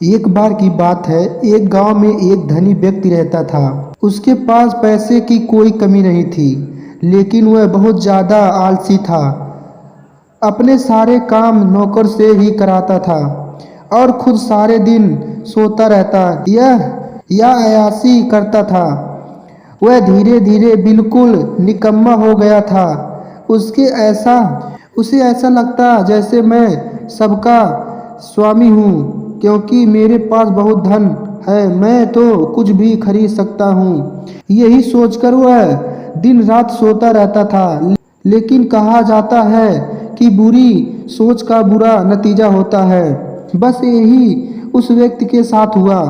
एक बार की बात है, एक गांव में एक धनी व्यक्ति रहता था। उसके पास पैसे की कोई कमी नहीं थी, लेकिन वह बहुत ज़्यादा आलसी था। अपने सारे काम नौकर से ही कराता था और खुद सारे दिन सोता रहता या अय्याशी करता था। वह धीरे धीरे बिल्कुल निकम्मा हो गया था। उसे ऐसा लगता जैसे मैं सबका स्वामी हूँ, क्योंकि मेरे पास बहुत धन है, मैं तो कुछ भी खरीद सकता हूँ। यही सोचकर वह दिन रात सोता रहता था। लेकिन कहा जाता है कि बुरी सोच का बुरा नतीजा होता है। बस यही उस व्यक्ति के साथ हुआ।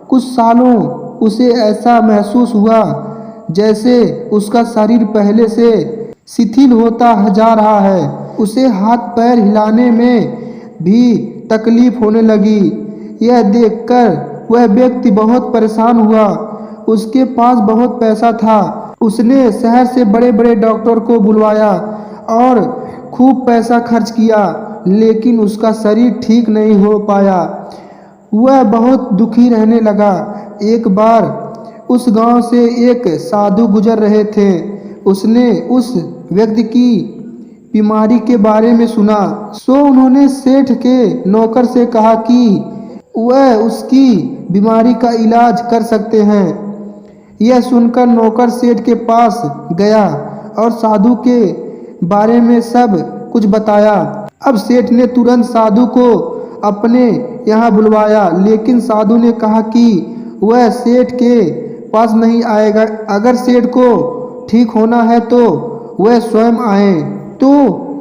कुछ सालों उसे ऐसा महसूस हुआ जैसे उसका शरीर पहले से शिथिल होता जा रहा है। उसे हाथ पैर हिलाने में भी तकलीफ होने लगी। यह देखकर वह व्यक्ति बहुत परेशान हुआ। उसके पास बहुत पैसा था। उसने शहर से बड़े बड़े डॉक्टर को बुलवाया और खूब पैसा खर्च किया, लेकिन उसका शरीर ठीक नहीं हो पाया। वह बहुत दुखी रहने लगा। एक बार उस गांव से एक साधु गुजर रहे थे। उसने उस व्यक्ति की बीमारी के बारे में सुना, सो उन्होंने सेठ के नौकर से कहा कि वह उसकी बीमारी का इलाज कर सकते हैं। यह सुनकर नौकर सेठ के पास गया और साधु के बारे में सब कुछ बताया। अब सेठ ने तुरंत साधु को अपने यहाँ बुलवाया, लेकिन साधु ने कहा कि वह सेठ के पास नहीं आएगा। अगर सेठ को ठीक होना है तो वह स्वयं आए, तो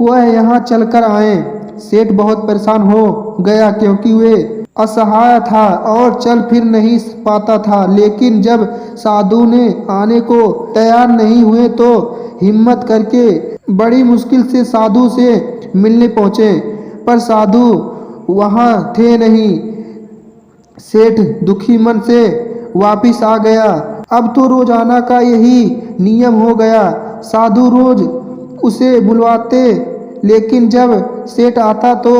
वह यहाँ चलकर आए। सेठ बहुत परेशान हो गया, क्योंकि वे असहाय था और चल फिर नहीं पाता था। लेकिन जब साधु ने आने को तैयार नहीं हुए तो हिम्मत करके बड़ी मुश्किल से साधु से मिलने पहुँचे, पर साधु वहाँ थे नहीं। सेठ दुखी मन से वापिस आ गया। अब तो रोजाना का यही नियम हो गया। साधु रोज उसे बुलवाते, लेकिन जब सेठ आता तो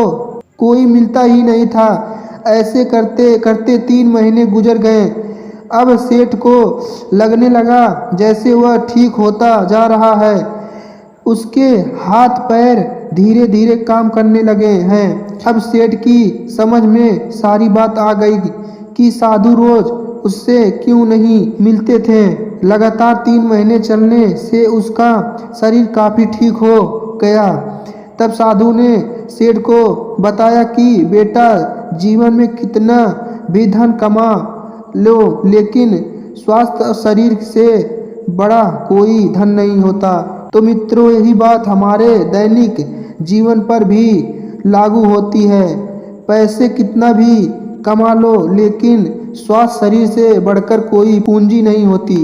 कोई मिलता ही नहीं था। ऐसे करते करते 3 महीने गुजर गए। अब सेठ को लगने लगा जैसे वह ठीक होता जा रहा है। उसके हाथ पैर धीरे धीरे काम करने लगे हैं। अब सेठ की समझ में सारी बात आ गई कि साधु रोज उससे क्यों नहीं मिलते थे। लगातार 3 महीने चलने से उसका शरीर काफ़ी ठीक हो गया। तब साधु ने सेठ को बताया कि बेटा, जीवन में कितना भी धन कमा लो, लेकिन स्वास्थ्य और शरीर से बड़ा कोई धन नहीं होता। तो मित्रों, यही बात हमारे दैनिक जीवन पर भी लागू होती है। पैसे कितना भी कमा लो, लेकिन स्वास्थ्य शरीर से बढ़कर कोई पूंजी नहीं होती।